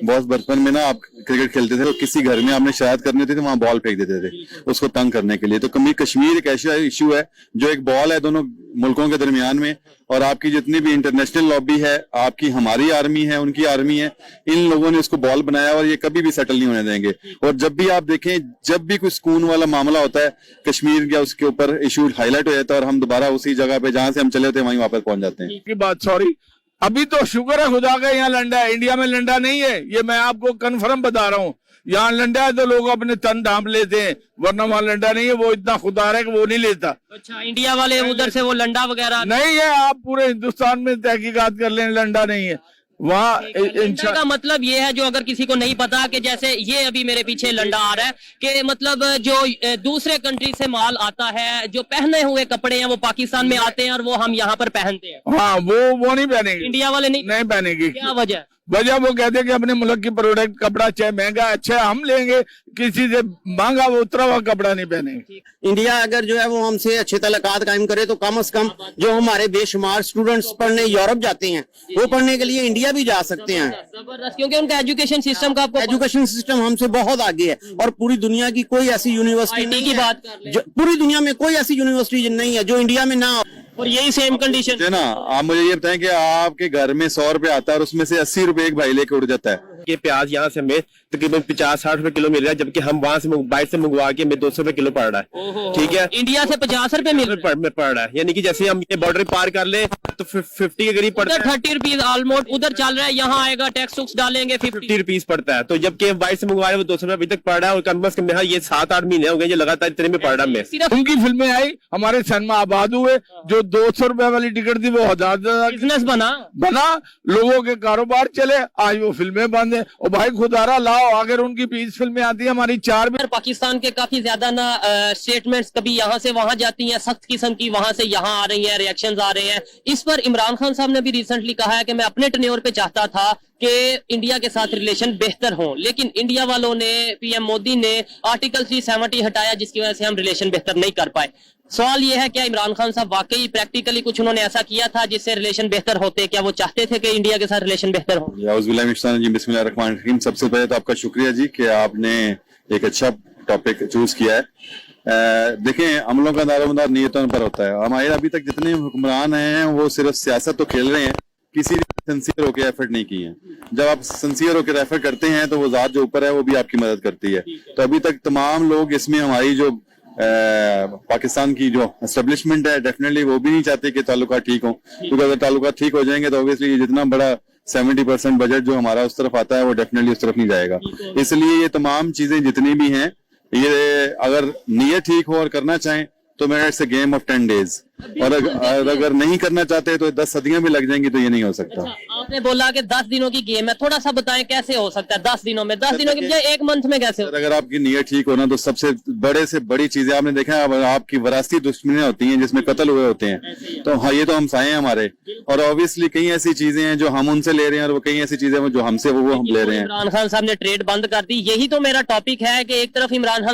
बहुत बचपन में ना आप क्रिकेट खेलते थे तो किसी घर में आपने शरारत करनी होती थी, वहां बॉल फेंक देते थे उसको तंग करने के लिए। तो कश्मीर एक ऐसा इशू है जो एक बॉल है दोनों मुल्कों के दरमियान में, और आपकी जितनी भी इंटरनेशनल लॉबी है, आपकी हमारी आर्मी है, उनकी आर्मी है, इन लोगों ने इसको बॉल बनाया और ये कभी भी सेटल नहीं होने देंगे। और जब भी आप देखें, जब भी कोई सुकून वाला मामला होता है कश्मीर या उसके ऊपर इशू हाईलाइट हो जाता है और हम दोबारा उसी जगह पे जहां से हम चले होते हैं वहीं वापस पहुंच जाते हैं। की बात सॉरी, अभी तो शुक्र है खुदा का यहाँ लंडा है, इंडिया में लंडा नहीं है, ये मैं आपको कन्फर्म बता रहा हूँ। यहाँ लंडा है तो लोग अपने तन ढांप लेते हैं, वरना वहाँ लंडा नहीं है, वो इतना खुदार है कि वो नहीं लेता। अच्छा, इंडिया वाले उधर से वो लंडा वगैरह नहीं है, आप पूरे हिंदुस्तान में तहकीकात कर लें, लंडा नहीं है वहाँ। लंडा का मतलब ये है, जो अगर किसी को नहीं पता, कि जैसे ये अभी मेरे पीछे लंडा आ रहा है, कि मतलब जो दूसरे कंट्री से माल आता है, जो पहने हुए कपड़े हैं वो पाकिस्तान में आते हैं और वो हम यहाँ पर पहनते हैं। हाँ, वो नहीं पहनेंगे, इंडिया वाले नहीं पहनेगी। क्या वजह? वजह वो कहते हैं कि अपने मुल्क की प्रोडक्ट कपड़ा चाहे महंगा अच्छा हम लेंगे, किसी से महंगा वो उतरा हुआ कपड़ा नहीं पहनेंगे। इंडिया अगर जो है वो हमसे अच्छे तल्लुकात कायम करे तो कम से कम जो हमारे बेशुमार स्टूडेंट्स पढ़ने यूरोप जाते हैं वो पढ़ने के लिए इंडिया भी जा सकते हैं। जबरदस्त, क्योंकि उनका एजुकेशन सिस्टम का, आपको एजुकेशन सिस्टम हमसे बहुत आगे है और पूरी दुनिया की कोई ऐसी यूनिवर्सिटी नहीं की है, बात कर ले, पूरी दुनिया में कोई ऐसी यूनिवर्सिटी नहीं है जो इंडिया में ना हो। और यही सेम कंडीशन है ना। आप मुझे ये बताएं कि आपके घर में 100 रुपए आता है और उसमें से 80 रुपए एक भाई लेके उड़ जाता है। ये प्याज यहाँ से हमें तकरीबन 50-60 रुपए किलो मिल रहा है, जबकि हम वहाँ से बाइट से मंगवा के हमें 200 रुपए किलो पड़ रहा है। ठीक है, इंडिया से 50 रुपए मिल पड़ रहा है, यानी कि जैसे हम ये बॉर्डर पार कर ले तो 50 के करीब पड़ता है। 30 रुपीज ऑलमोस्ट उधर चल रहा है, यहाँ आएगा टैक्स टुक्स डालेंगे 50 रुपीज पड़ता है। तो जबकि हम बाइट से मंगवाए वो 200 रुपए अभी तक पड़ रहा है, और कम से कम ये 7-8 महीने हो गए ये लगातार इतने में पड़ रहा है। सिर्फ उनकी फिल्में आई, हमारे सिनेमा आबाद हुए, जो 200 रुपए वाली टिकट थी वो 1000 बिजनेस बना, लोगों के कारोबार चले, आज वो फिल्में बंद है। और भाई खुदारा लाओ, अगर उनकी 20 फिल्में आती है, हमारी 4 भी। पाकिस्तान के काफी ज्यादा ना स्टेटमेंट्स कभी यहाँ से वहां जाती हैं, सख्त किस्म की, वहां से यहाँ आ रही हैं, रिएक्शंस आ रहे हैं। इस पर इमरान खान साहब ने भी रिसेंटली कहा है कि मैं अपने टेन्योर पे चाहता था कि इंडिया के साथ रिलेशन बेहतर हो, लेकिन इंडिया वालों ने, पीएम मोदी ने आर्टिकल 370 हटाया, जिसकी वजह से हम रिलेशन बेहतर नहीं कर पाए। सवाल यह है, क्या इमरान खान साहब वाकई प्रैक्टिकली कुछ उन्होंने ऐसा किया था जिससे रिलेशन बेहतर होते? क्या वो चाहते थे कि इंडिया के साथ रिलेशन बेहतर हो? बिस्मिल्लाहिर्रहमानिर्रहीम। सबसे पहले तो आपका शुक्रिया जी कि आपने एक अच्छा टॉपिक चूज किया है। देखें, अमलों का दारोमदार नीयतों पर होता है। हमारे अभी तक जितने हुक्मरान हैं वो सिर्फ सियासत तो खेल रहे हैं, किसी ने सिंसियर होकर एफर्ट नहीं की है। जब आप सिंसियर होकर एफर्ट करते हैं तो वो जात जो ऊपर है वो भी आपकी मदद करती है। तो अभी तक तमाम लोग इसमें, हमारी जो पाकिस्तान की जो एस्टेब्लिशमेंट है, डेफिनेटली वो भी नहीं चाहते कि ताल्लुकात ठीक हो, क्योंकि अगर ताल्लुकात ठीक हो जाएंगे तो ऑब्वियसली जितना बड़ा 70% बजट जो हमारा उस तरफ आता है वो डेफिनेटली उस तरफ नहीं जाएगा। इसलिए ये तमाम चीजें जितनी भी हैं, ये अगर नीयत ठीक हो और करना चाहें तो मेरा it's a game of 10 days, और अगर नहीं करना चाहते तो 10 सदियां भी लग जाएंगी, तो ये नहीं हो सकता। अच्छा, आपने बोला कि 10 दिनों की गेम है, थोड़ा सा बताएं कैसे हो सकता है 10 दिनों में? 10 दिनों की बजाय 1 मंथ में कैसे हो? अगर आपकी नीयत ठीक हो ना, तो सबसे बड़े से बड़ी चीजें आपने देखा है, आपकी वरासती दुश्मनियां होती हैं जिसमें कत्ल हुए होते हैं, तो हाँ, ये तो हमसाए हैं हमारे। और ऑब्वियसली कई ऐसी चीजें हैं जो हम उनसे ले रहे हैं और वो कई ऐसी चीजें हैं जो हमसे वो हम ले रहे हैं। इमरान खान साहब ने ट्रेड बंद कर दी, यही तो मेरा टॉपिक है कि एक तरफ इमरान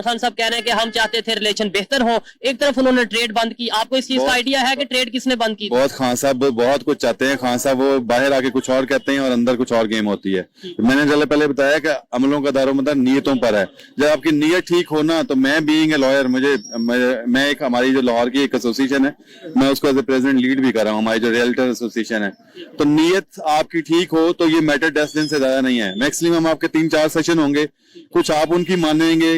खान साहब कह रहे हैं कि हम चाहते थे रिलेशन बेहतर हो, एक तरफ उन्होंने ट्रेड बंद की। आपको इस चीज का आइडिया है कि ट्रेड किसने बंद की? बहुत खान साहब बहुत कुछ चाहते हैं। खान साहब वो बाहर आके कुछ और कहते हैं और अंदर कुछ और गेम होती है। मैंने पहले बताया कि अमलों का दारोमदार नीयतों पर है। जब आपकी नीयत ठीक हो ना, तो मैं बीइंग ए लॉयर, मैं एक, हमारी जो लाहौर की एक एसोसिएशन है, मैं उसको एज ए प्रेसिडेंट लीड भी कर रहा हूँ, हमारी जो रियल्टर एसोसिएशन है। तो नीयत आपकी ठीक हो तो ये मैटर 10 दिन से ज्यादा नहीं है। मैक्सिमम आपके 3-4 सेशन होंगे, कुछ आप उनकी मानेंगे,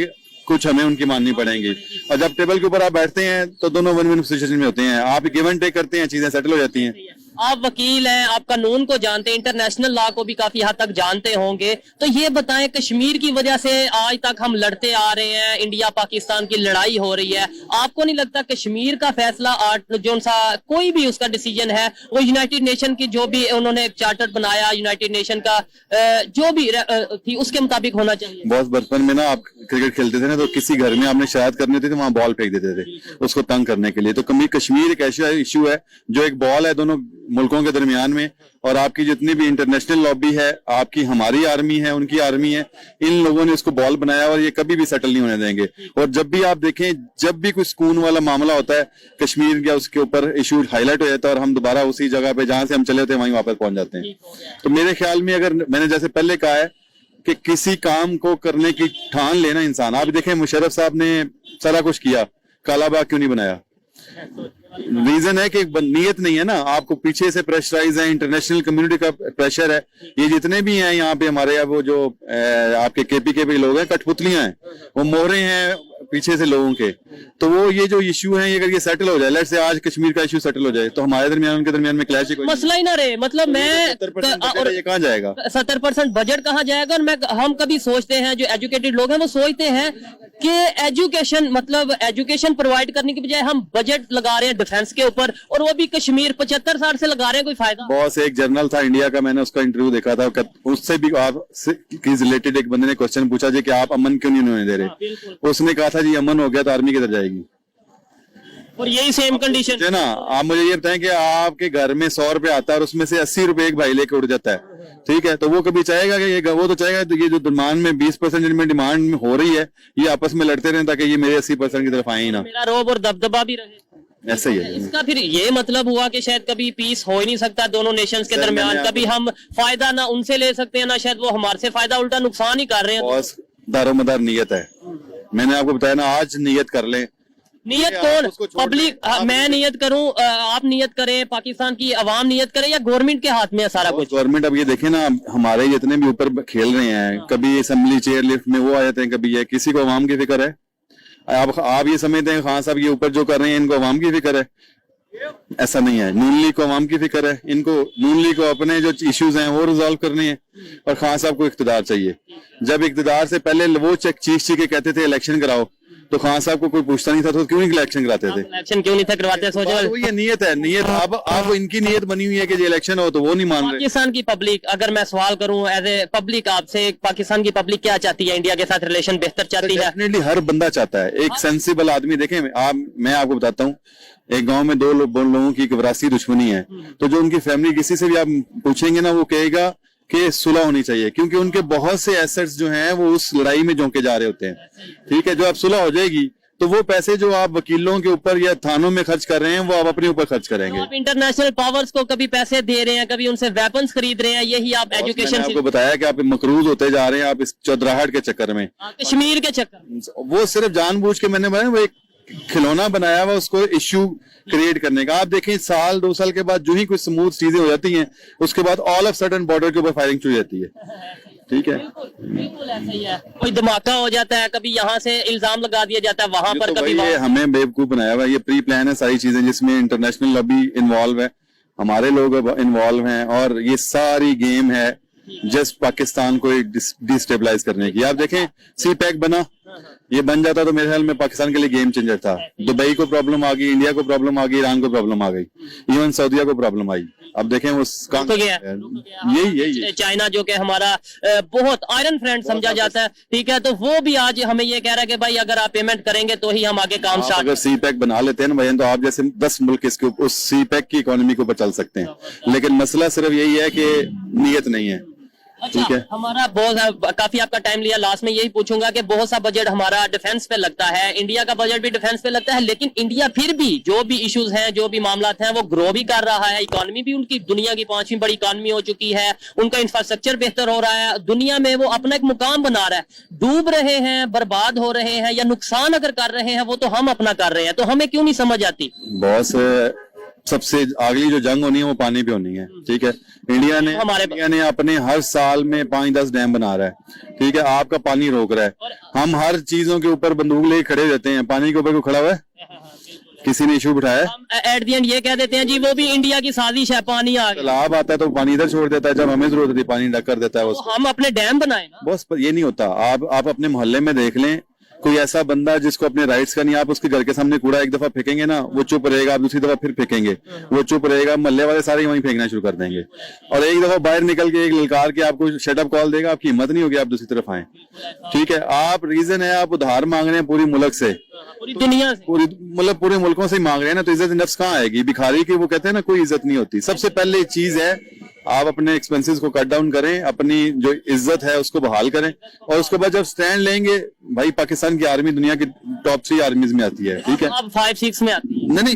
कुछ हमें उनकी माननी पड़ेंगी। और जब टेबल के ऊपर आप बैठते हैं तो दोनों वन विन सिचुएशन में होते हैं, आप गिव एंड टेक करते हैं, चीजें सेटल हो जाती हैं। आप वकील हैं, आप कानून को जानते हैं, इंटरनेशनल लॉ को भी काफी हद तक जानते होंगे, तो ये बताएं, कश्मीर की वजह से आज तक हम लड़ते आ रहे हैं, इंडिया पाकिस्तान की लड़ाई हो रही है। आपको नहीं लगता कश्मीर का फैसला जो सा कोई भी उसका डिसीजन है, वो यूनाइटेड नेशन की जो भी उन्होंने एक चार्टर बनाया यूनाइटेड नेशन का, जो भी थी उसके मुताबिक होना चाहिए? बहुत बचपन में ना आप क्रिकेट खेलते थे ना, तो किसी घर में आपने शरारत करनी होती थी, वहां बॉल फेंक देते थे उसको तंग करने के लिए। तो कश्मीर एक ऐसा इशू है जो एक बॉल है दोनों मुल्कों के दरमियान में, और आपकी जितनी भी इंटरनेशनल लॉबी है, आपकी हमारी आर्मी है, उनकी आर्मी है, इन लोगों ने इसको बॉल बनाया और ये कभी भी सेटल नहीं होने देंगे। और जब भी आप देखें, जब भी कोई सुकून वाला मामला होता है कश्मीर या उसके ऊपर इशू हाईलाइट हो जाता है और हम दोबारा उसी जगह पे जहां से हम चले होते हैं वहीं वापस पहुंच जाते हैं। तो मेरे ख्याल में, अगर मैंने जैसे पहले कहा है कि किसी काम को करने की ठान लेना इंसान, आप देखें मुशर्रफ साहब ने सारा कुछ किया, कालाबाग क्यों नहीं बनाया? रीजन है कि नीयत नहीं है ना, आपको पीछे से प्रेशराइज है, इंटरनेशनल कम्युनिटी का प्रेशर है। ये जितने भी हैं यहाँ पे हमारे, वो जो आपके केपीके पे लोग हैं, कठपुतलियां हैं, वो मोहरे हैं पीछे से लोगों के। तो वो ये जो इशू है, अगर ये सेटल हो जाए, लेट्स से आज कश्मीर का इशू सेटल हो जाए, तो हमारे दरमियान उनके दरमियान में क्लैश मसला ही ना रहे। मतलब मैं 70% ये कहाँ जाएगा? 70% बजट कहाँ जाएगा? और हम कभी सोचते हैं, जो एजुकेटेड लोग हैं वो सोचते हैं कि एजुकेशन प्रोवाइड करने की बजाय हम बजट लगा रहे हैं डिफेंस के ऊपर, और वो भी कश्मीर 75-60 से लगा रहे हैं। कोई फायदा? बॉस एक जर्नल था इंडिया का, मैंने उसका इंटरव्यू देखा था, उससे भी आप रिलेटेड एक बंदे ने क्वेश्चन पूछा जी कि आप अमन क्यों नहीं होने दे रहे? उसने कहा था जी अमन हो गया तो आर्मी किधर जाएगी? और यही सेम कंडीशन है ना। आप मुझे ये बताएं कि आपके घर में 100 रुपए आता है और उसमें से 80 रुपए एक भाई लेके उड़ जाता है, ठीक है, तो वो कभी चाहेगा कि ये, वो तो चाहेगा तो ये जो डिमांड में 20% जिनमें डिमांड हो रही है, ये आपस में लड़ते रहे ताकि ये मेरे 80% की तरफ आए ही ना। मेरा रोब और दबदबा भी रहे। ऐसे ही है। इसका फिर ये मतलब हुआ कि शायद कभी पीस हो ही नहीं सकता दोनों नेशंस के दरमियान। कभी हम फायदा ना उनसे ले सकते हैं, ना शायद वो हमारे से फायदा, उल्टा नुकसान ही कर रहे हैं। बॉस दारोमदार नियत है, मैंने आपको बताया ना, आज नियत कर लें। नियत कौन? पब्लिक? मैं नियत करूं, आप नियत करें, पाकिस्तान की आवाम नियत करे, या गवर्नमेंट के हाथ में है सारा कुछ? गवर्नमेंट, अब ये देखें ना, हमारे जितने भी ऊपर खेल रहे हैं, कभी असेंबली चेयर लिफ्ट में वो आ जाते हैं, कभी ये, किसी को आवाम की फिक्र है? आप ये समझते हैं खान साहब ये ऊपर जो कर रहे हैं इनको आवाम की फिक्र है? ऐसा नहीं है। नून लीग को आवाम की फिक्र है, इनको नून लीग को अपने जो इश्यूज हैं वो रिजॉल्व करने हैं, और खान साहब को इख्तिदार चाहिए। जब इख्तिदार से पहले वो चीख के कहते थे इलेक्शन कराओ, तो खान साहब को कोई पूछता नहीं था, तो क्यों नहीं इलेक्शन कराते थे? इलेक्शन क्यों नहीं था करवाते? सोचो, ये नियत है, नियत। अब इनकी नियत बनी हुई है कि इलेक्शन हो, तो वो नहीं मान रहे। पाकिस्तान की पब्लिक, अगर मैं सवाल करूं एज ए पब्लिक आपसे, पाकिस्तान की पब्लिक क्या चाहती है? इंडिया के साथ रिलेशन बेहतर चाहती है? डेफिनेटली हर बंदा चाहता है। एक सेंसिबल आदमी, देखें मैं आपको बताता हूँ, एक गांव में दो लोगों की विरासती दुश्मनी है, तो जो उनकी फैमिली, किसी से भी आप पूछेंगे ना, वो कहेगा कि सुलह होनी चाहिए, क्योंकि उनके बहुत से एसेट्स जो हैं वो उस लड़ाई में झोंके जा रहे होते हैं, ठीक है। जो अब सुलह हो जाएगी तो वो पैसे जो आप वकीलों के ऊपर या थानों में खर्च कर रहे हैं, वो आप अपने ऊपर खर्च करेंगे। आप इंटरनेशनल पावर्स को कभी पैसे दे रहे हैं, कभी उनसे वेपन्स खरीद रहे हैं, यही आप एजुकेशन। मैंने आपको बताया कि आप मकरूज होते जा रहे हैं, आप इस चौधराहट के चक्कर में, कश्मीर के चक्कर। वो सिर्फ जानबूझ के मैंने बताया, वो एक खिलौना बनाया हुआ उसको इश्यू क्रिएट करने का। आप देखें 1-2 साल के बाद जो ही कुछ स्मूथ चीजें हो जाती हैं, उसके बाद ऑल ऑफ सडन बॉर्डर के ऊपर फायरिंग शुरू हो जाती है, ठीक है। बिल्कुल ऐसा ही है। कोई धमाका हो जाता है, कभी यहाँ से इल्जाम लगा दिया जाता है वहां पर, कभी ये हमें बेवकूफ बनाया हुआ, ये प्री प्लान है सारी चीजें, जिसमें इंटरनेशनल लॉबी इन्वॉल्व है, हमारे लोग इन्वॉल्व हैं, और ये सारी गेम है जस्ट पाकिस्तान को डिस्टेबलाइज करने की। आप देखें सी पैक बना, ये बन जाता तो मेरे ख्याल में पाकिस्तान के लिए गेम चेंजर था। दुबई को प्रॉब्लम आ गई, इंडिया को प्रॉब्लम आ गई, ईरान को प्रॉब्लम आ गई, इवन सऊदीया को प्रॉब्लम आई। अब देखें वो यही चाइना जो कि हमारा बहुत आयरन फ्रेंड समझा जाता है, ठीक है, तो वो भी आज हमें ये कह रहा है कि भाई अगर आप पेमेंट करेंगे तो ही हम आगे काम स्टार्ट। अगर सी पैक बना लेते हैं ना भाई, तो आप जैसे 10 मुल्क इसके उस सी पैक की इकोनॉमी के ऊपर चल सकते हैं, लेकिन मसला सिर्फ यही है कि नीयत नहीं है। अच्छा, हमारा बहुत काफी आपका टाइम लिया, लास्ट में यही पूछूंगा कि बहुत सा बजट हमारा डिफेंस पे लगता है, इंडिया का बजट भी डिफेंस पे लगता है, लेकिन इंडिया फिर भी जो भी इश्यूज हैं, जो भी मामला हैं, वो ग्रो भी कर रहा है। इकोनॉमी भी उनकी दुनिया की 5वीं बड़ी इकोनॉमी हो चुकी है, उनका इंफ्रास्ट्रक्चर बेहतर हो रहा है, दुनिया में वो अपना एक मुकाम बना रहा है। डूब रहे हैं, बर्बाद हो रहे हैं, या नुकसान अगर कर रहे हैं वो तो हम अपना कर रहे हैं, तो हमें क्यों नहीं समझ आती? बॉस सबसे अगली जो जंग होनी है वो पानी पे होनी है, ठीक है। इंडिया ने अपने हर साल में 5-10 डैम बना रहा है, ठीक है, आपका पानी रोक रहा है। हम हर चीजों के ऊपर बंदूक लेके खड़े रहते हैं, पानी के ऊपर कोई खड़ा हुआ है? किसी ने इशू उठाया? एट द एंड ये कह देते हैं जी वो भी इंडिया की साजिश है, पानी आ गया, तालाब आता है तो पानी इधर छोड़ देता है, जब हमें जरूरत होती है पानी ढक कर देता है। तो हम अपने डैम बनाए ना। बस ये नहीं होता। आप अपने मोहल्ले में देख लें, कोई ऐसा बंदा जिसको अपने राइट्स का नहीं, आप उसके घर के सामने कूड़ा एक दफा फेंकेंगे ना, वो चुप रहेगा, आप दूसरी दफा फिर फेंकेंगे, वो चुप रहेगा, मोहल्ले वाले सारे वहीं फेंकना शुरू कर देंगे। और एक दफा बाहर निकल के एक ललकार के आपको शटअप कॉल देगा, आपकी हिम्मत नहीं होगी आप दूसरी तरफ आए। ठीक है, आप रीजन है आप उधार मांग रहे हैं पूरी मुल्क से, पूरी दुनिया से, पूरी मतलब पूरे मुल्कों से ही मांग रहे हैं ना, तो इज्जत नफ्स कहाँ आएगी? भिखारी की वो कहते हैं ना कोई इज्जत नहीं होती। सबसे पहले चीज है आप अपने एक्सपेंसेस को कट डाउन करें, अपनी जो इज्जत है उसको बहाल करें, और उसके बाद जब स्टैंड लेंगे, भाई पाकिस्तान की आर्मी दुनिया की टॉप 3 आर्मीज में आती है। ठीक है, अब 5-6 में आती है। नहीं,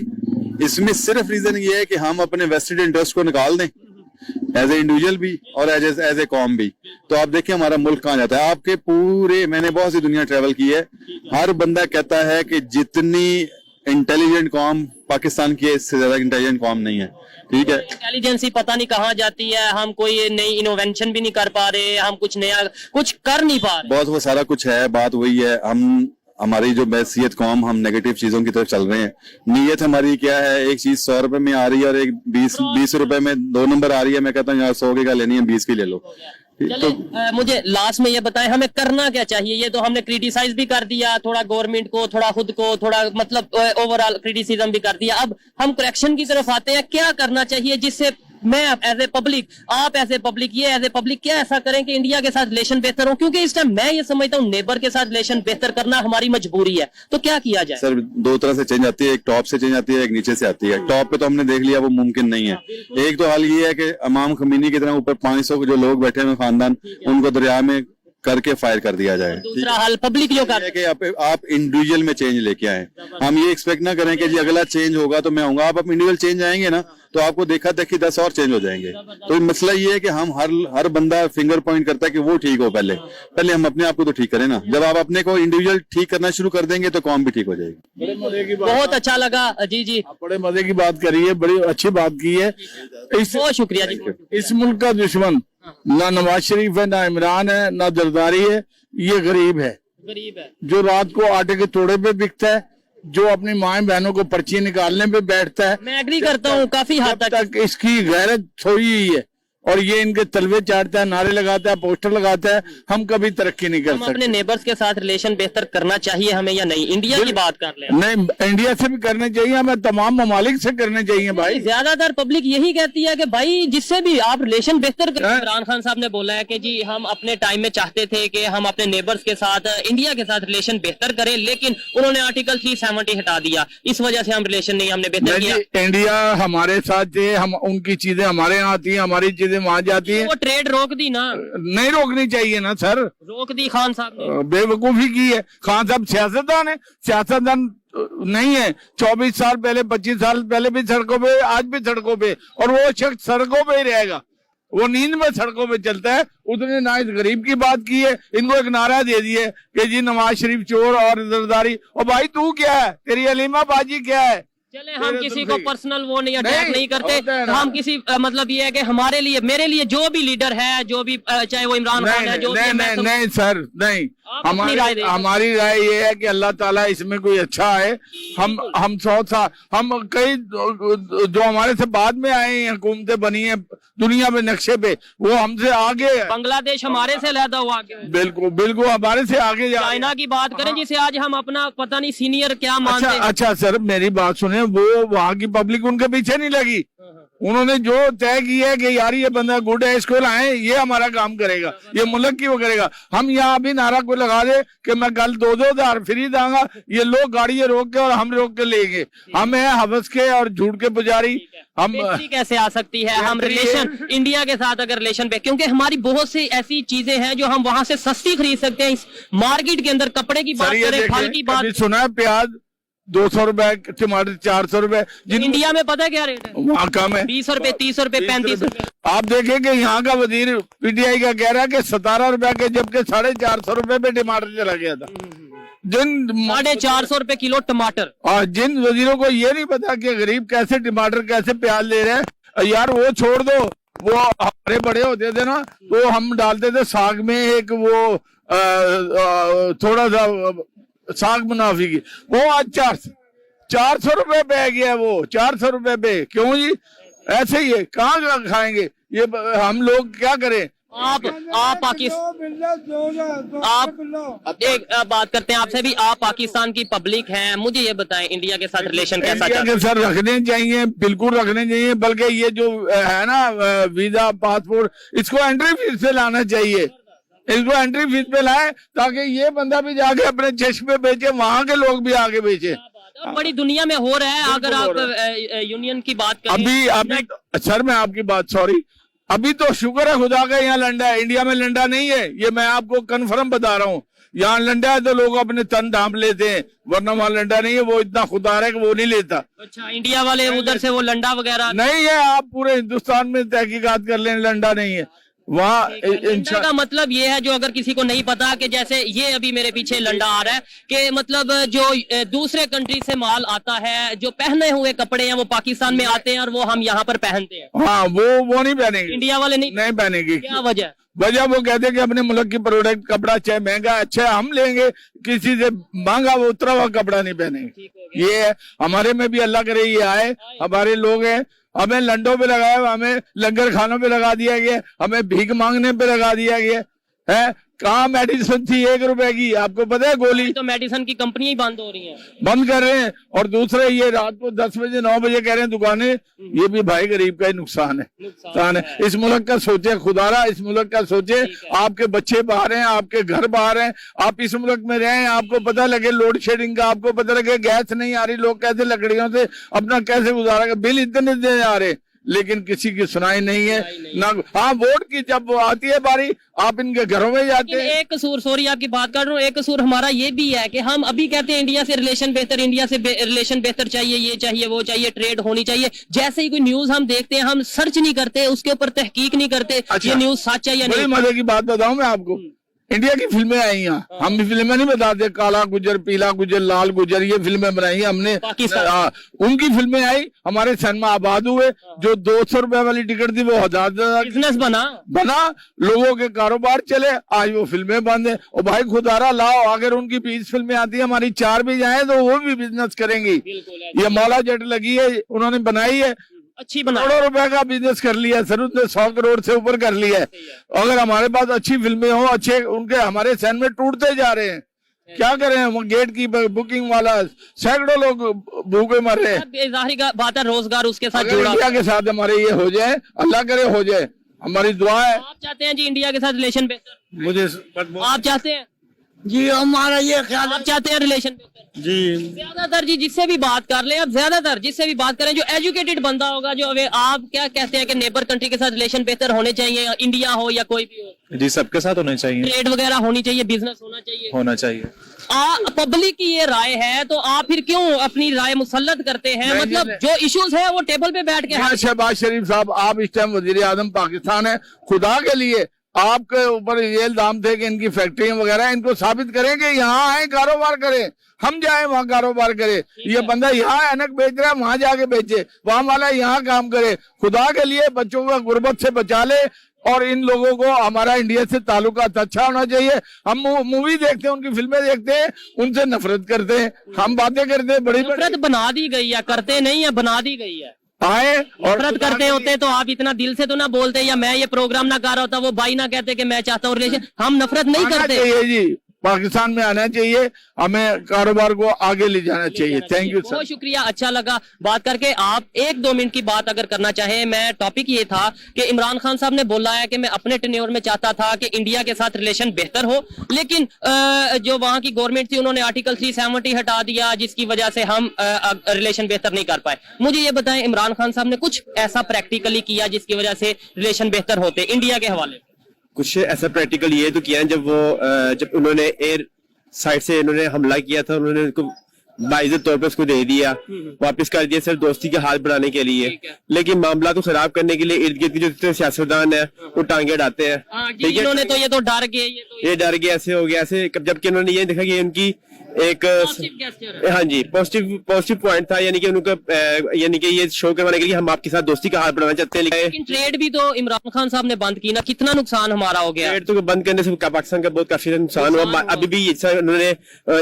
इसमें सिर्फ रीजन ये है कि हम अपने वेस्टेड इंटरेस्ट को निकाल दें, एज ए इंडिविजुअल भी और एज ए कॉम भी। तो आप देखिए हमारा मुल्क कहाँ जाता है। आपके पूरे, मैंने बहुत सी दुनिया ट्रेवल की है, हर बंदा कहता है कि जितनी इंटेलिजेंट कॉम पाकिस्तान की है, इससे ज्यादा इंटेलिजेंट कॉम नहीं है। ठीक है, इंटेलिजेंसी पता नहीं कहाँ जाती है, हम कोई नई इनोवेशन भी नहीं कर पा रहे, हम कुछ नया कुछ कर नहीं पा रहे। बहुत वो सारा कुछ है, बात वही है, हमारी जो बैसियत कॉम, हम नेगेटिव चीजों की तरफ चल रहे हैं। नीयत हमारी क्या है, एक चीज 100 रुपए में आ रही है और एक 20 रुपए में 2 नंबर आ रही है, मैं कहता हूँ यार 100 की का लेनी है, 20 की ले लो। चलिए, मुझे लास्ट में ये बताएं हमें करना क्या चाहिए। ये तो हमने क्रिटिसाइज भी कर दिया, थोड़ा गवर्नमेंट को, थोड़ा खुद को, थोड़ा मतलब ओवरऑल क्रिटिसिज्म भी कर दिया। अब हम करेक्शन की तरफ आते हैं, क्या करना चाहिए जिससे मैं एज ए पब्लिक, आप एज ए पब्लिक, ये एज ए पब्लिक क्या ऐसा करें कि इंडिया के साथ रिलेशन बेहतर हो? क्योंकि इस टाइम मैं ये समझता हूँ नेबर के साथ रिलेशन बेहतर करना हमारी मजबूरी है। तो क्या किया जाए? सर 2 तरह से चेंज आती है, एक टॉप से चेंज आती है, एक नीचे से आती है। टॉप पे तो हमने देख लिया वो मुमकिन नहीं है। एक तो हाल ये है कि इमाम खमीनी की तरह ऊपर 500 जो लोग बैठे हुए खानदान, उनको दरिया में करके फायर कर दिया जाए। दूसरा हाल पब्लिक जो कर कि आप इंडिविजुअल में चेंज लेके आए। हम ये एक्सपेक्ट ना करें कि जी अगला चेंज होगा तो मैं आऊंगा। आप इंडिविजुअल चेंज आएंगे ना तो आपको देखा देखी 10 और चेंज हो जाएंगे। तो मसला ये है कि हम हर बंदा फिंगर पॉइंट करता है कि वो ठीक हो, पहले हम अपने आप को तो ठीक करें ना। जब आप अपने को इंडिविजुअल ठीक करना शुरू कर देंगे तो कौम भी ठीक हो जाएगी। बड़े मजे की बात, बहुत अच्छा लगा। जी जी, आप बड़े मजे की बात करी है, बड़ी अच्छी बात की है। बहुत शुक्रिया जी। इस मुल्क का दुश्मन ना नवाज शरीफ है, ना इमरान है, ना जरदारी है, ये गरीब है। गरीब है, जो रात को आटे के तोड़े पे बिकता है, जो अपनी माए बहनों को पर्ची निकालने पे बैठता है। मैं एग्री करता हूँ काफी हद तक इसकी गैरत थोड़ी ही है, और ये इनके तलवे चाटता है, नारे लगाता है, पोस्टर लगाता है, हम कभी तरक्की नहीं कर हम अपने सकते। नेबर्स के साथ रिलेशन बेहतर करना चाहिए हमें या नहीं? इंडिया की बात कर ले। नहीं, इंडिया से भी करने चाहिए, हमें तमाम ममालिक से करने चाहिए भाई। ज्यादातर पब्लिक यही कहती है कि भाई जिससे भी आप रिलेशन बेहतर करें। इमरान खान साहब ने बोला है कि जी हम अपने टाइम में चाहते थे कि हम अपने नेबर्स के साथ, इंडिया के साथ रिलेशन बेहतर करें, लेकिन उन्होंने आर्टिकल 370 हटा दिया, इस वजह से हम रिलेशन नहीं हमने बेहतर किया। इंडिया हमारे साथ थे, हम उनकी चीजें हमारे यहाँ आती है, हमारी चीजें वहाँ जाती है। वो ट्रेड रोक दी ना? नहीं रोकनी चाहिए ना सर, रोक दी खान साहब ने। बेवकूफी की है। खान साहब सियासतदान है, सियासतदान नहीं है। 24 साल पहले, 25 साल पहले भी सड़कों पे, आज भी सड़कों पे, और वो शख्स सड़कों पे ही रहेगा। वो नींद में सड़कों पे चलता है। उसने ना इस गरीब की बात की है, इनको एक नारा दे दिए कि जी नवाज शरीफ चोर और जरदारी। और भाई तू क्या है, तेरी अलीमा बाजी क्या है? चले हम किसी को पर्सनल वो नहीं अटैक नहीं करते, हम किसी मतलब ये है कि हमारे लिए, मेरे लिए जो भी लीडर है, जो भी चाहे वो इमरान खान है, जो नहीं सर, नहीं। हमारी राय ये है कि अल्लाह ताला इसमें कोई अच्छा है। हम 100 साल, हम कई जो हमारे से बाद में आए हैं, हुकूमतें बनी है दुनिया में नक्शे पे, वो हमसे आगे है। बांग्लादेश हमारे से अलहदा हुआ, बिल्कुल बिल्कुल हमारे से आगे। चाइना की बात करें जिसे आज हम अपना पता नहीं सीनियर क्या मानते हैं। अच्छा सर मेरी बात सुने, वो वहाँ की पब्लिक उनके पीछे नहीं लगी। उन्होंने जो तय किया है कि यार ये बंदा गुड है, इसको लाएं, ये हमारा काम करेगा, ये मुल्क की वो करेगा। हम यहाँ भी नारा कोई लगा दे कि मैं कल 2-2 हज़ार फ्री दूंगा, ये लोग गाड़ी रोक के और हम रोक के लेंगे। हम है हवस के और झूठ के पुजारी। हम कैसे आ सकती है हम रिलेशन इंडिया के साथ अगर रिलेशन पे, क्योंकि हमारी बहुत सी ऐसी चीजें हैं जो हम वहां से सस्ती खरीद सकते हैं। इस मार्केट के अंदर कपड़े की बात करें, फल की बात, सुना है प्याज 200 रुपए, टमाटर 400 रुपए। इंडिया में पता है क्या रेट है? वहाँ कम है, 20 रुपए, 30 रुपए, 35 रुपए। आप देखेंगे यहाँ का वजीर पीटीआई का कह रहा है कि 17 रुपए के, जबकि 450 रुपए पे टमाटर चला गया था। जिन 450 रुपए किलो टमाटर, और जिन वजीरों को ये नहीं पता कि गरीब कैसे टमाटर, कैसे प्याज ले रहे हैं, यार वो छोड़ दो। वो हमारे बड़े होते थे ना, तो हम डालते थे साग में एक वो थोड़ा सा साग मुनाफी की, वो आज 400 रुपए पे गया। वो 400 रुपए पे क्यों जी? ऐसे ही है, कहाँ खाएंगे ये? हम लोग क्या करें? आप पाकिस्तान, आप एक बात करते हैं आपसे भी, आप पाकिस्तान की पब्लिक हैं, मुझे ये बताएं इंडिया के साथ रिलेशन कैसा इंडिया चल के सर रखने चाहिए, बिल्कुल रखने चाहिए, बल्कि ये जो है ना वीजा पासपोर्ट, इसको एंट्री फीस पे लाना चाहिए, इसको एंट्री फीस पे लाए ताकि ये बंदा भी जाके अपने चश्मे पे बेचे, वहां के लोग भी आगे बेचे। बड़ी दुनिया में हो रहा है। अगर आप यूनियन की बात करें, अभी सर मैं आपकी बात सॉरी, अभी तो शुक्र है खुदा का यहाँ लंडा है, इंडिया में लंडा नहीं है, ये मैं आपको कन्फर्म बता रहा हूँ। यहाँ लंडा है तो लोग अपने तन ढांप लेते हैं, वरना वहाँ लंडा नहीं है, वो इतना खुदार है कि वो नहीं लेता। अच्छा, इंडिया वाले उधर से वो लंडा वगैरह नहीं है, आप पूरे हिंदुस्तान में तहकीकात कर लें, लंडा नहीं है वहाँ। लंडा का मतलब ये है, जो अगर किसी को नहीं पता, कि जैसे ये अभी मेरे पीछे लंडा आ रहा है, कि मतलब जो दूसरे कंट्री से माल आता है, जो पहने हुए कपड़े हैं वो पाकिस्तान में आते हैं और वो हम यहाँ पर पहनते हैं। हाँ, वो नहीं पहनेंगे, इंडिया वाले नहीं पहनेंगे। क्या वजह? वजह वो कहते हैं कि अपने मुल्क की प्रोडक्ट कपड़ा चाहे महंगा अच्छा हम लेंगे, किसी से महंगा वो उतरा हुआ कपड़ा नहीं पहनेंगे। ये है, हमारे में भी अल्लाह करे ये आए, हमारे लोग हैं, हमें लंडों पे लगाया, हमें लंगर खानों पे लगा दिया गया, हमें भीख मांगने पे लगा दिया गया है। कहाँ मेडिसिन थी 1 रुपए की, आपको पता है गोली? तो मेडिसिन की कंपनी ही बंद हो रही हैं, बंद कर रहे हैं। और दूसरे ये रात को 10 बजे 9 बजे कह रहे हैं दुकानें, ये भी भाई गरीब का ही नुकसान है। इस मुल्क का सोचे खुदारा, इस मुल्क का सोचे, आपके बच्चे बाहर हैं, आपके घर बाहर हैं, आप इस मुल्क में रहें, आपको पता लगे लोड शेडिंग का, आपको पता लगे गैस नहीं आ रही, लोग कैसे लकड़ियों से अपना कैसे गुजारा, बिल इतने देने आ रहे, लेकिन किसी की सुनाई नहीं है ना। हाँ, वोट की जब वो आती है बारी, आप इनके घरों में जाते हैं। एक कसूर, सॉरी आपकी बात कर रहा हूँ, एक कसूर हमारा ये भी है कि हम अभी कहते हैं इंडिया से रिलेशन बेहतर, इंडिया से रिलेशन बेहतर चाहिए, ये चाहिए वो चाहिए, ट्रेड होनी चाहिए। जैसे ही कोई न्यूज हम देखते हैं, हम सर्च नहीं करते, उसके ऊपर तहकीक नहीं करते, ये न्यूज सच है या नहीं। बड़ी मजे की बात बताऊं मैं आपको, इंडिया की फिल्में आई यहाँ, हम भी फिल्में नहीं बताते, काला गुजर, पीला गुजर, लाल गुजर, ये फिल्में बनाई हमने। उनकी फिल्में आई, हमारे सिनेमा आबाद हुए, जो 200 रुपए वाली टिकट थी वो 1000 बिजनेस बना, लोगों के कारोबार चले, आज वो फिल्में बंद है। और भाई खुदारा लाओ, अगर उनकी 20 फिल्में आती है, हमारी 4 भी जाए तो वो भी बिजनेस करेंगी। ये मौला जट लगी है, उन्होंने बनाई है, अच्छी बना, करोड़ों रुपए का बिजनेस कर लिया सर, उसने 100 करोड़ से ऊपर कर लिया है। अगर हमारे पास अच्छी फिल्में हो, अच्छे उनके, हमारे सैन में टूटते जा रहे हैं, क्या करें? वो गेट की बुकिंग वाला सैकड़ों लोग भूखे मर रहे हैं। जाहिर बात है, रोजगार उसके साथ अगर जुड़ा। इंडिया के साथ हमारे ये हो जाए, अल्लाह करे हो जाए, हमारी दुआ है। आप चाहते हैं जी इंडिया के साथ रिलेशन बेहतर? मुझे आप चाहते हैं जी, हमारा ये ख्याल आप चाहते हैं रिलेशन बेहतर? जी। ज्यादातर जी जिससे भी बात कर ले, अब ज्यादातर जिससे भी बात करें, जो एजुकेटेड बंदा होगा, जो आप क्या कहते हैं कि नेबर कंट्री के साथ रिलेशन बेहतर होने चाहिए, इंडिया हो या कोई भी हो? जी, सबके साथ होने चाहिए, ट्रेड वगैरह होनी चाहिए, बिजनेस होना चाहिए। पब्लिक की ये राय है, तो आप फिर क्यों अपनी राय मुसल्लत करते हैं? मतलब जो इश्यूज है वो टेबल पे बैठ के। शहबाज शरीफ साहब, आप इस टाइम वजीर आजम पाकिस्तान है, खुदा के लिए आपके ऊपर ये इल्जाम थे कि इनकी फैक्ट्रियां वगैरह, इनको साबित करें कि यहाँ आए कारोबार करें, हम जाए वहाँ कारोबार करें। ये बंदा यहाँ ऐनक बेच रहा है, वहां जाके बेचे, वहां वाला यहाँ काम करे। खुदा के लिए बच्चों को गुर्बत से बचा ले, और इन लोगों को हमारा इंडिया से ताल्लुकात अच्छा होना चाहिए। हम मूवी देखते हैं, उनकी फिल्में देखते हैं, उनसे नफरत करते हैं, हम बातें करते हैं, बड़ी नफरत बना दी गई है, करते नहीं है, बना दी गई है। आए और नफरत करते होते तो आप इतना दिल से तो ना बोलते, या मैं ये प्रोग्राम ना कर रहा होता, वो भाई ना कहते कि मैं चाहता हूँ रिलेशन। हम नफरत नहीं करते जी, पाकिस्तान में आना चाहिए, हमें कारोबार को आगे ले जाना चाहिए। थैंक यू सर, बहुत शुक्रिया, अच्छा लगा बात करके। आप 1-2 मिनट की बात अगर करना चाहें, मैं टॉपिक ये था कि इमरान खान साहब ने बोला है कि मैं अपने टेन्योर में चाहता था कि इंडिया के साथ रिलेशन बेहतर हो, लेकिन जो वहां की गवर्नमेंट थी उन्होंने आर्टिकल 370 हटा दिया, जिसकी वजह से हम रिलेशन बेहतर नहीं कर पाए। मुझे ये बताएं, इमरान खान साहब ने कुछ ऐसा प्रैक्टिकली किया जिसकी वजह से रिलेशन बेहतर होते इंडिया के हवाले? कुछ ऐसा प्रैक्टिकल ये तो किया है, जब उन्होंने एयर साइड से इन्होंने हमला किया था, उन्होंने उनको बाइज्जत तौर पर उसको दे दिया, वापस कर दिया सिर्फ दोस्ती के हाथ बढ़ाने के लिए। लेकिन मामला को खराब करने के लिए इर्द गिर्द के जो जितने सियासतदान है वो टांगे अड़ाते हैं। इन्होंने तो ये तो डर गए, ये डर गए, ऐसे हो गया, ऐसे जबकि उन्होंने ये देखा कि उनकी एक हाँ जी पॉजिटिव पॉइंट था, यानी कि उनका यानी कि ये शो करवाने के लिए हम आपके साथ दोस्ती का हाथ बढ़ाना चाहते हैं। लेकिन ट्रेड भी तो इमरान खान साहब ने बंद की ना, कितना नुकसान हमारा हो गया। ट्रेड तो बंद करने से पाकिस्तान का बहुत काफी नुकसान हुआ। अभी भी उन्होंने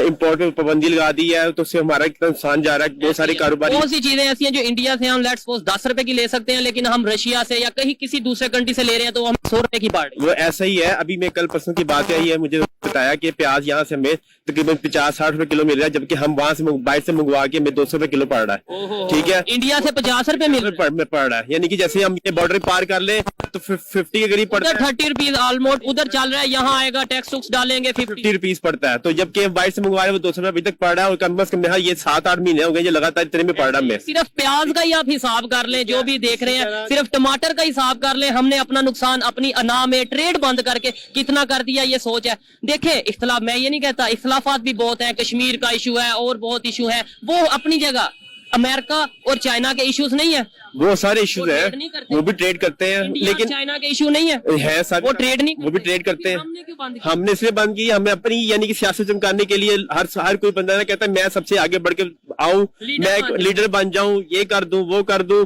इम्पोर्ट पे पाबंदी लगा दी है, तो उससे हमारा कितना नुकसान जा रहा है। बहुत सारे कारोबारी, बहुत सी चीजें ऐसी हैं जो इंडिया से हम लेट्स सपोज 10 रुपए की ले सकते हैं, लेकिन हम रशिया से या कहीं किसी दूसरे कंट्री से ले रहे हैं तो हम 100 रुपए की पड़ रही है। वो ऐसा ही है। अभी मैं कल परसों की बात आई है, मुझे बताया कि प्याज यहाँ से हमें तकरीबन 50-60 रुपए किलो मिल रहा है, जबकि हम वहां से बाहर से मंगवा के हमें 200 रुपए किलो पड़ रहा है। ठीक है, इंडिया से 50 रुपए मिल रहा में पड़ रहा है, यानी कि जैसे हम ये बॉर्डर पार कर ले तो 50 के करीब पड़ता है। 30 रुपीज ऑलमोस्ट उधर चल रहा है, यहाँ आएगा टैक्स टुक्स डालेंगे 50 रुपीज पड़ता है। तो जबकि बाहर से मंगवा रहे वो 200 रुपए अभी तक पड़ रहा है, और कम से कम ये 7-8 महीने हो गए ये लगातार इतने में पड़ रहा है। सिर्फ प्याज का ही आप हिसाब कर लें, जो भी देख रहे हैं, सिर्फ टमाटर का हिसाब कर लें, हमने अपना नुकसान अपनी अना में ट्रेड बंद करके कितना कर दिया, ये सोच है। देखे इख्तलाफ, मैं ये नहीं कहता, इख्तलाफात भी बहुत है, कश्मीर का इशू है और बहुत इशू है, वो अपनी जगह। अमेरिका और चाइना के इश्यूज नहीं है, वो सारे इश्यूज वो है, ट्रेड नहीं करते। वो भी ट्रेड करते हैं, लेकिन चाइना के इशू नहीं है सारे, वो ट्रेड नहीं, वो भी ट्रेड करते हैं। हमने क्यों बंद किया? हमने इसलिए बंद की, हमें अपनी यानी कि सियासत चमकाने के लिए हर कोई बंदा ना कहता है मैं सबसे आगे बढ़ के आऊं, मैं एक लीडर बन जाऊं, ये कर दूं वो कर दूं,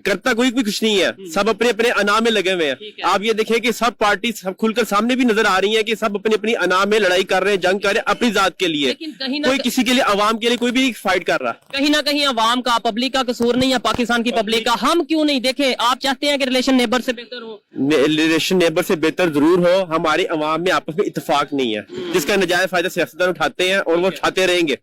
करता कोई भी कुछ नहीं है। सब अपने अपने अना में लगे हुए हैं। आप ये देखें कि सब पार्टी सब खुलकर सामने भी नजर आ रही है कि सब अपनी अपनी अना में लड़ाई कर रहे हैं, जंग कर रहे हैं अपनी जात के लिए। कोई किसी के लिए, अवाम के लिए कोई भी नहीं फाइट कर रहा। कहीं ना कहीं अवाम का, पब्लिक का कसूर नहीं है, पाकिस्तान की पब्लिक का। हम क्यों नहीं देखे, आप चाहते हैं कि रिलेशन नेबर से बेहतर हो, रिलेशन नेबर से बेहतर जरूर हो, हमारी अवाम में आपस में इत्तेफाक नहीं है, जिसका नजायज फायदा सियासतदान उठाते हैं और वो उठाते रहेंगे।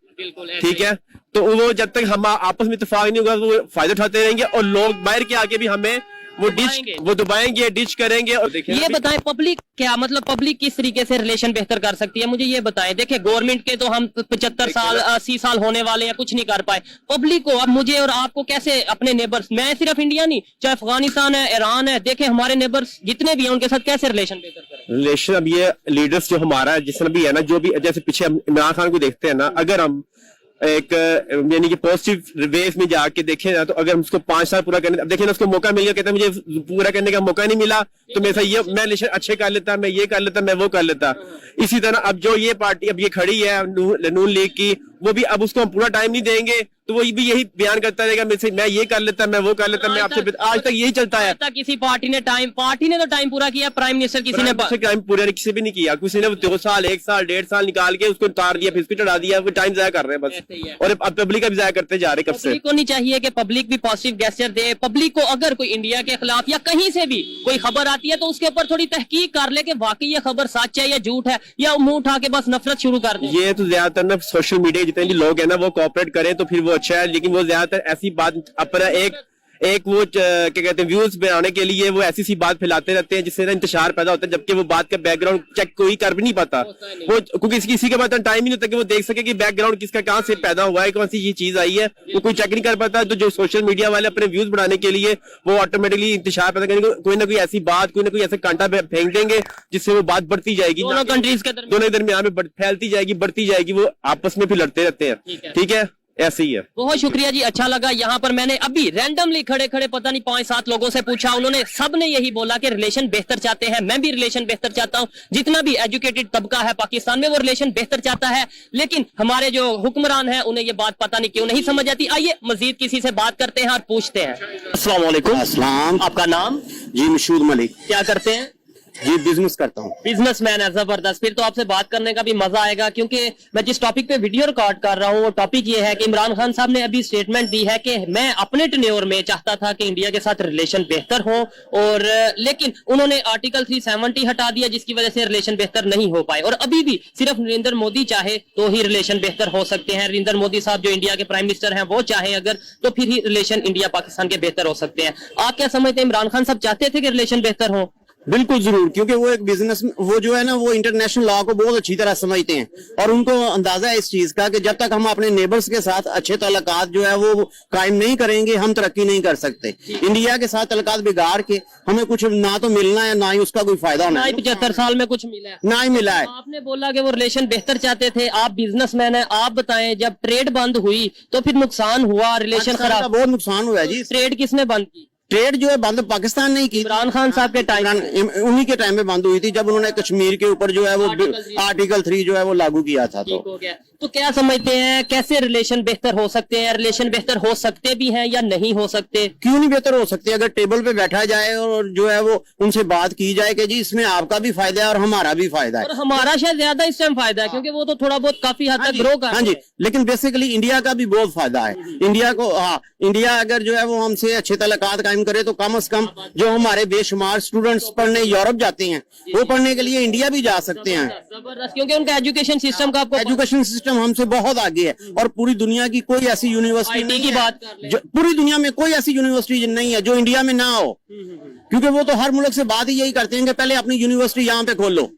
ठीक है, तो वो जब तक हम आपस में इत्तेफाक नहीं होगा वो फायदा उठाते रहेंगे, और लोग बाहर के आके भी हमें वो दबाएंगे, डिच करेंगे। और देखिए, ये बताएं पब्लिक क्या, मतलब पब्लिक किस तरीके से रिलेशन बेहतर कर सकती है, मुझे ये बताएं। देखिए गवर्नमेंट के तो हम 75 साल 80 साल होने वाले हैं, कुछ नहीं कर पाए। पब्लिक को, अब मुझे और आपको कैसे अपने नेबर्स, मैं सिर्फ इंडिया नहीं, चाहे अफगानिस्तान है, ईरान है, देखे हमारे नेबर्स जितने भी हैं उनके साथ कैसे रिलेशन बेहतर करें। रिलेशन, अब ये लीडर्स जो हमारा जिस तरह भी है ना, जो भी जैसे पीछे हम इमरान खान को देखते हैं ना, अगर हम एक यानी कि पॉजिटिव वेव में जाके देखें ना, तो अगर हम उसको 5 साल पूरा करने, अब देखिए ना उसको मौका मिल गया, कहता है मुझे पूरा करने का मौका नहीं मिला, तो मेरे साथ ये मैं रिलेशन अच्छे कर लेता, मैं ये कर लेता, मैं वो कर लेता। इसी तरह अब जो ये पार्टी अब ये खड़ी है नून लीग की, वो भी अब उसको हम पूरा टाइम नहीं देंगे, तो वो भी यही बयान करता रहेगा मैं ये कर लेता, मैं वो कर लेता, मैं आपसे। आज तक यही चलता है। किसी पार्टी ने तो टाइम पूरा किया, प्राइम मिनिस्टर किसी ने टाइम पूरा किसी भी नहीं किया, किसी ने 2 साल 1 साल 1.5 साल निकाल के उसको उतार दिया, फिर उसको चढ़ा दिया, वो टाइम जाया कर रहे हैं बस। और अब पब्लिक का भी जाया करते जा रहे। कब से पब्लिक को नहीं चाहिए कि पब्लिक भी पॉजिटिव गेस्चर दे। पब्लिक को अगर कोई इंडिया के खिलाफ या कहीं से भी कोई खबर आती है तो उसके ऊपर थोड़ी तहकीक कर ले कि वाकई ये खबर सच है या झूठ है, या मुंह उठा के बस नफरत शुरू कर दे। ये तो ज्यादातर ना सोशल मीडिया जितने भी लोग हैं ना, वो कोऑपरेट करें तो फिर वो अच्छा है, लेकिन वो ज्यादातर ऐसी बात अपना एक वो क्या कहते हैं व्यूज बनाने के लिए वो ऐसी सी बात फैलाते रहते हैं जिससे ना इंतशार पैदा होता है, जबकि वो बात का बैकग्राउंड चेक कोई कर भी नहीं पाता। वो क्योंकि किसी के पास टाइम ही नहीं होता कि वो देख सके कि बैकग्राउंड किसका कहाँ से पैदा हुआ है, कौन सी ये चीज आई है, वो कोई चेक नहीं कर पाता। तो जो सोशल मीडिया वाले अपने व्यूज बढ़ाने के लिए वो ऑटोमेटिकली इंतशार पैदा करेंगे, कोई ना कोई ऐसी बात, कोई ना कोई ऐसा कांटा फेंक देंगे जिससे वो बात बढ़ती जाएगी, दोनों कंट्रीज के दरमियान में फैलती जाएगी, बढ़ती जाएगी, वो आपस में फिर लड़ते रहते हैं। ठीक है, ऐसे ही है। बहुत शुक्रिया जी, अच्छा लगा। यहाँ पर मैंने अभी रैंडमली खड़े खड़े पता नहीं 5-7 लोगों से पूछा, उन्होंने सबने यही बोला कि रिलेशन बेहतर चाहते हैं। मैं भी रिलेशन बेहतर चाहता हूँ, जितना भी एजुकेटेड तबका है पाकिस्तान में वो रिलेशन बेहतर चाहता है, लेकिन हमारे जो हुक्मरान हैं उन्हें ये बात पता नहीं क्यों नहीं समझ आती। आइए मजीद किसी से बात करते हैं और पूछते हैं। अस्सलाम वालेकुम। अस्सलाम। आपका नाम? जी मशहूर मलिक। क्या करते हैं? जी बिजनेस करता हूँ। बिजनेसमैन है, जबरदस्त। फिर तो आपसे बात करने का भी मजा आएगा, क्योंकि मैं जिस टॉपिक पे वीडियो रिकॉर्ड कर रहा हूँ वो टॉपिक ये है कि इमरान खान साहब ने अभी स्टेटमेंट दी है कि मैं अपने टेन्योर में चाहता था कि इंडिया के साथ रिलेशन बेहतर हो, और लेकिन उन्होंने आर्टिकल 370 हटा दिया, जिसकी वजह से रिलेशन बेहतर नहीं हो पाए। और अभी भी सिर्फ नरेंद्र मोदी चाहे तो ही रिलेशन बेहतर हो सकते हैं। नरेंद्र मोदी साहब जो इंडिया के प्राइम मिनिस्टर हैं वो चाहे अगर, तो फिर ही रिलेशन इंडिया पाकिस्तान के बेहतर हो सकते हैं। आप क्या समझते हैं, इमरान खान साहब चाहते थे कि रिलेशन बेहतर हो? बिल्कुल जरूर, क्योंकि वो एक बिजनेस, वो जो है ना वो इंटरनेशनल लॉ को बहुत अच्छी तरह समझते हैं, और उनको अंदाजा है इस चीज का कि जब तक हम अपने नेबर्स के साथ अच्छे ताल्लुकात जो है वो कायम नहीं करेंगे हम तरक्की नहीं कर सकते। इंडिया के साथ ताल्लुकात बिगाड़ के हमें कुछ ना तो मिलना है ना ही उसका कोई फायदा होना है। 75 साल में कुछ मिला है ना ही मिला है। आपने बोला कि वो रिलेशन बेहतर चाहते थे, आप बिजनेसमैन हैं, आप बताएं जब ट्रेड बंद हुई तो फिर नुकसान हुआ, रिलेशन खराब, बहुत नुकसान हुआ है जी। ट्रेड किसने बंद की? ट्रेड जो है बंद पाकिस्तान नहीं की, इमरान खान साहब के टाइम, उन्हीं के टाइम में बंद हुई थी जब उन्होंने कश्मीर के ऊपर जो है वो आर्टिकल 3 जो है वो लागू किया था। ठीक हो गया। तो क्या समझते हैं कैसे रिलेशन बेहतर हो सकते हैं, रिलेशन बेहतर हो सकते भी हैं या नहीं हो सकते? क्यों नहीं बेहतर हो सकते? अगर टेबल पे बैठा जाए और जो है वो उनसे बात की जाए कि जी इसमें आपका भी फायदा है और हमारा भी फायदा और है। हमारा शायद ज्यादा इस टाइम फायदा है क्योंकि वो तो थोड़ा बहुत काफी हद तक ग्रो कर हाँ जी, लेकिन बेसिकली इंडिया का भी बहुत फायदा है। इंडिया को, हाँ, इंडिया अगर जो है वो हमसे अच्छे तल्लुकात कायम करे तो कम से कम जो हमारे बेशुमार स्टूडेंट्स पढ़ने यूरोप जाते हैं वो पढ़ने के लिए इंडिया भी जा सकते हैं। जबरदस्त, क्योंकि उनका एजुकेशन सिस्टम का आपको एजुकेशन सिस्टम हमसे बहुत आगे है और पूरी दुनिया की कोई ऐसी यूनिवर्सिटी IT नहीं की है बात कर लें। पूरी दुनिया में कोई ऐसी यूनिवर्सिटी नहीं है जो इंडिया में ना हो, क्योंकि वो तो हर मुल्क से बात ही यही करते हैं कि पहले अपनी यूनिवर्सिटी यहाँ पे खोलो।